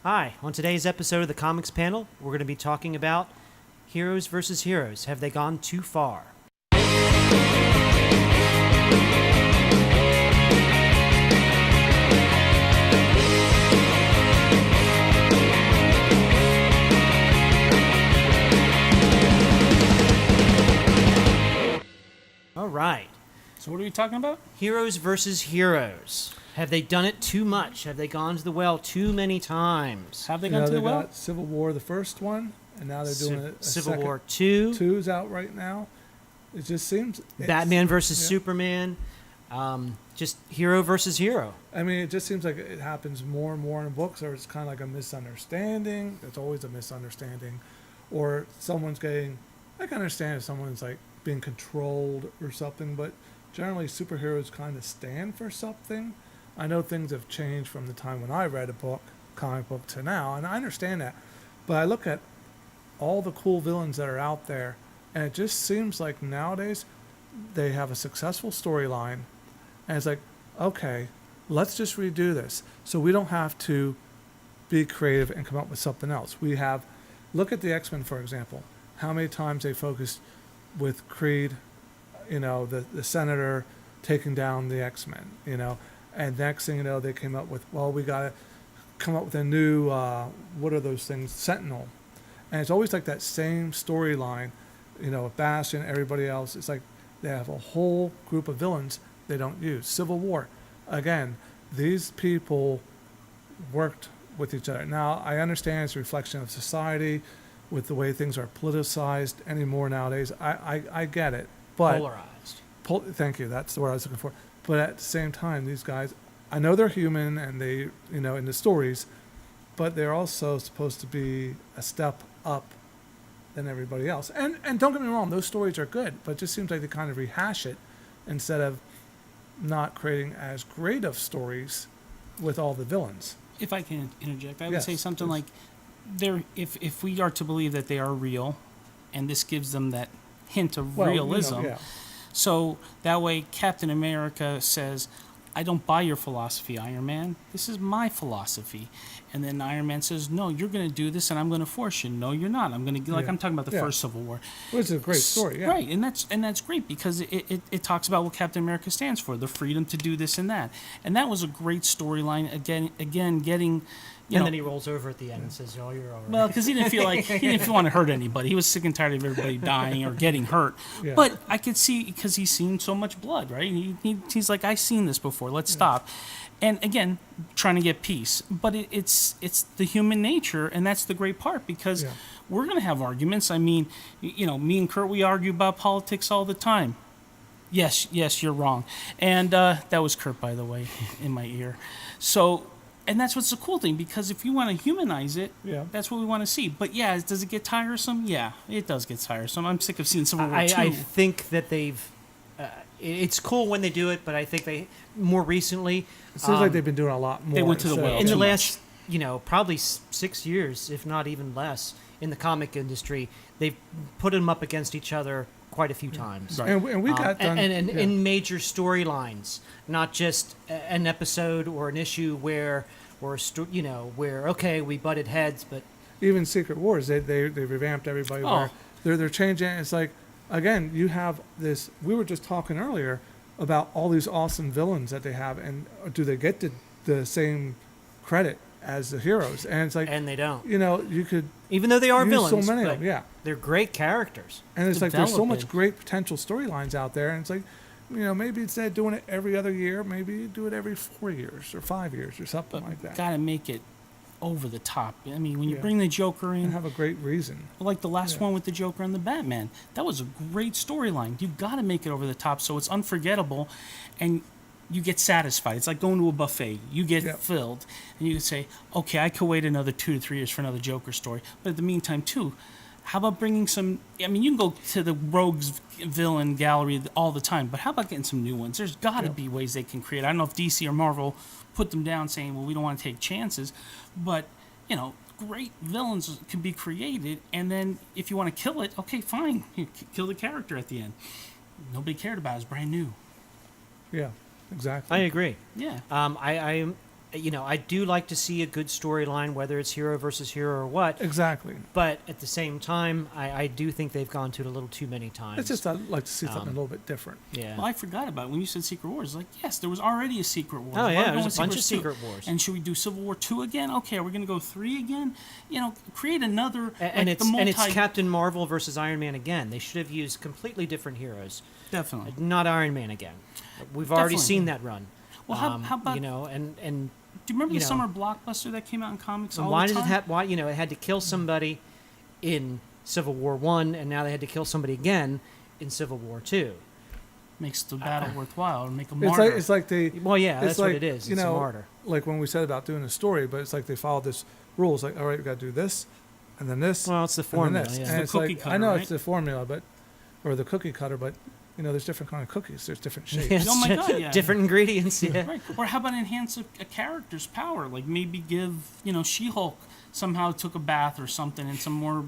Hi, on today's episode of the Comics Panel, we're going to be talking about Heroes versus Heroes. Have they gone too far? All right. So what are we talking about? Heroes versus Heroes. Have they done it too much? Have they gone to the well too many times? Have they gone to the well? Got Civil War, the first one, and now they're doing a Civil second. War 2. Two's out right now. It just seems... Batman versus yeah. Superman. Just hero versus hero. I mean, it just seems like it happens more and more in books, or it's kind of like a misunderstanding. It's always a misunderstanding. Or someone's getting... I can understand if someone's like being controlled or something, but generally superheroes kind of stand for something. I know things have changed from the time when I read a comic book, to now, and I understand that. But I look at all the cool villains that are out there, and it just seems like nowadays they have a successful storyline, and it's like, okay, let's just redo this. So we don't have to be creative and come up with something else. Look at the X-Men, for example. How many times they focused with Creed, the Senator taking down the X-Men, and next thing you know, they came up with, well, we got to come up with a new, what are those things, Sentinel. And it's always like that same storyline, Bastion, everybody else. It's like they have a whole group of villains they don't use. Civil War, again, these people worked with each other. Now, I understand it's a reflection of society with the way things are politicized anymore nowadays. I get it. But Polarized. Thank you. That's the word I was looking for. But at the same time, these guys, I know they're human and they, in the stories, but they're also supposed to be a step up than everybody else. And don't get me wrong, those stories are good, but it just seems like they kind of rehash it instead of not creating as great of stories with all the villains. If I can interject, I would Yes, say something please. like, if we are to believe that they are real, and this gives them that hint of realism, yeah. so that way Captain America says, I don't buy your philosophy, Iron Man. This is my philosophy. And then Iron Man says, no, you're going to do this and I'm going to force you. No, you're not. I'm going to, I'm talking about the first Civil War. Which is a great story, yeah. Right, and that's great because it talks about what Captain America stands for, the freedom to do this and that. And that was a great storyline, again getting... And then he rolls over at the end and says, "Oh, you're all right." Well, because he didn't want to hurt anybody. He was sick and tired of everybody dying or getting hurt. Yeah. But I could see, because he's seen so much blood, right? He's like, I've seen this before. Let's stop. And again, trying to get peace. But it's the human nature, and that's the great part, because we're going to have arguments. I mean, me and Kurt, we argue about politics all the time. Yes, you're wrong. And that was Kurt, by the way, in my ear. So... And that's what's the cool thing, because if you want to humanize it, that's what we want to see. But yeah, does it get tiresome? Yeah, it does get tiresome. I'm sick of seeing Civil War 2. I think that they've... it's cool when they do it, but I think they, more recently... It seems like they've been doing a lot more. They went to the well. In the too last, probably 6 years, if not even less, in the comic industry, they've put them up against each other quite a few times. Right. And we got done... And in major storylines, not just an episode or an issue where okay, we butted heads, but... Even Secret Wars, they revamped everybody. Oh. Where they're changing. It's like, again, you have this... We were just talking earlier about all these awesome villains that they have, and do they get the same credit as the heroes? And it's like... And they don't. You could... Even though they are use villains, so many but of them, they're great characters. And it's like there's so much Developing. great potential storylines out there, and it's like, maybe instead of doing it every other year, maybe do it every 4 years or 5 years or something like that. Got to make it over the top. I mean, when you bring the Joker in... And have a great reason. Like the last one with the Joker and the Batman. That was a great storyline. You've got to make it over the top so it's unforgettable and you get satisfied. It's like going to a buffet. You get filled. And you can say, okay, I could wait another 2 to 3 years for another Joker story. But at the meantime, too, how about bringing some... I mean, you can go to the Rogues villain gallery all the time, but how about getting some new ones? There's got to be ways they can create. I don't know if DC or Marvel put them down saying, well, we don't want to take chances, but, great villains can be created, and then if you want to kill it, okay, fine. You kill the character at the end. Nobody cared about it. It's brand new. Yeah, exactly. I agree. Yeah. I you know, I do like to see a good storyline, whether it's hero versus hero or what. Exactly. But at the same time, I do think they've gone to it a little too many times. It's just I'd like to see something a little bit different. yeah. Well, I forgot about it. When you said Secret Wars. Like, yes, there was already a Secret Wars. Oh, Why yeah, are we there's going a bunch of Secret Secret Wars? Wars. And should we do Civil War 2 again? Okay, are we going to go 3 again? You know, create another. And like, it's Captain Marvel versus Iron Man again. They should have used completely different heroes. Definitely. Not Iron Man again. We've already Definitely. seen that run. Well, how about you know, and do you remember you the know, summer blockbuster that came out in comics all why the does time? it have? Why, you know, it had to kill somebody in Civil War One, and now they had to kill somebody again in Civil War Two. Makes the battle worthwhile and make a It's martyr. like they. Well, yeah, it's that's like, what it is. You It's know, a martyr. like when we said about doing a story, but it's like they followed this rule. It's like, all right, we got to do this, and then this, Well, it's the and then formula. this. Yeah. And The it's cookie like, cutter, I know right? it's the formula, but or the cookie cutter, but you know, there's different kind of cookies. There's different shapes. Yes. Oh my God, yeah. Different ingredients. Yeah. Right. Or how about enhance a character's power? Like maybe give, you know, She-Hulk somehow took a bath or something and some more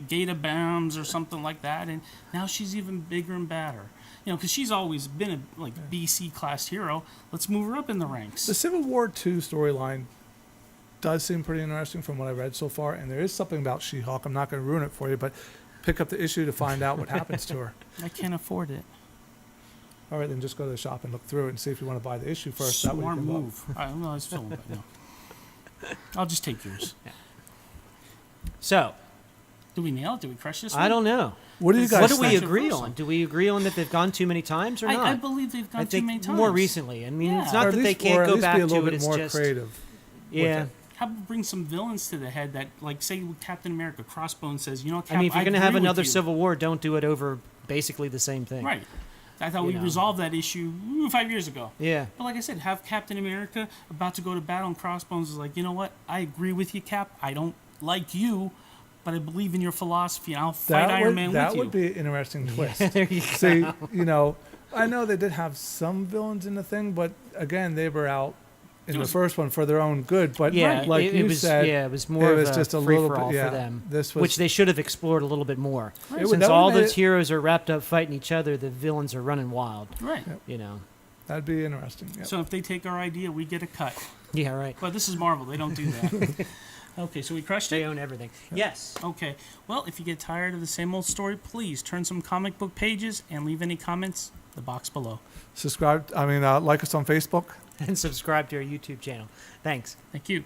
Gata bombs or something like that. And now she's even bigger and badder. You know, because she's always been a like BC class hero. Let's move her up in the ranks. The Civil War II storyline does seem pretty interesting from what I read so far, and there is something about She-Hulk. I'm not going to ruin it for you, but pick up the issue to find out what happens to her. I can't afford it. All right, then just go to the shop and look through it and see if you want to buy the issue first. That way you Smart can vote. move. I don't know. I was feeling bad. No. I'll just take yours. So Do we nail it? Do we crush this? I don't know. What do you guys What do we think? agree Controversial. on? Do we agree on that they've gone too many times or not? I believe they've gone I think too many times. more recently. I mean, it's Yeah. not Or that at they least- or can't at go least back be a little to it. bit It's more just creative. with yeah. it. How about bring some villains to the head that, like, say, with Captain America, Crossbones says, you know, Cap, I mean, if you're going to agree have with another you. Civil War, don't do it over basically the same thing. Right. I thought You we know. resolved that issue 5 years ago. Yeah. But like I said, have Captain America about to go to battle and Crossbones is like, you know what? I agree with you, Cap. I don't like you, but I believe in your philosophy, and I'll fight Iron Man that with would you. be an interesting twist. There you go. See, you know, I know they did have some villains in the thing, but again, they were out in It the was- first one for their own good. But Yeah, like it you was. said, Yeah, it was more it was of just a free little for all bit. Yeah, for them, this was which they should have explored a little bit more. It would- Since that all would've made those it- heroes are wrapped up fighting each other, the villains are running wild. Right. You know. that'd be interesting. Yep. So if they take our idea, we get a cut. Yeah. Right. But this is Marvel. They don't do that. Okay, so we crushed They it? own everything. Yes. Okay. Well, if you get tired of the same old story, please turn some comic book pages and leave any comments in the box below. Subscribe. I mean, like us on Facebook. And subscribe to our YouTube channel. Thanks. Thank you.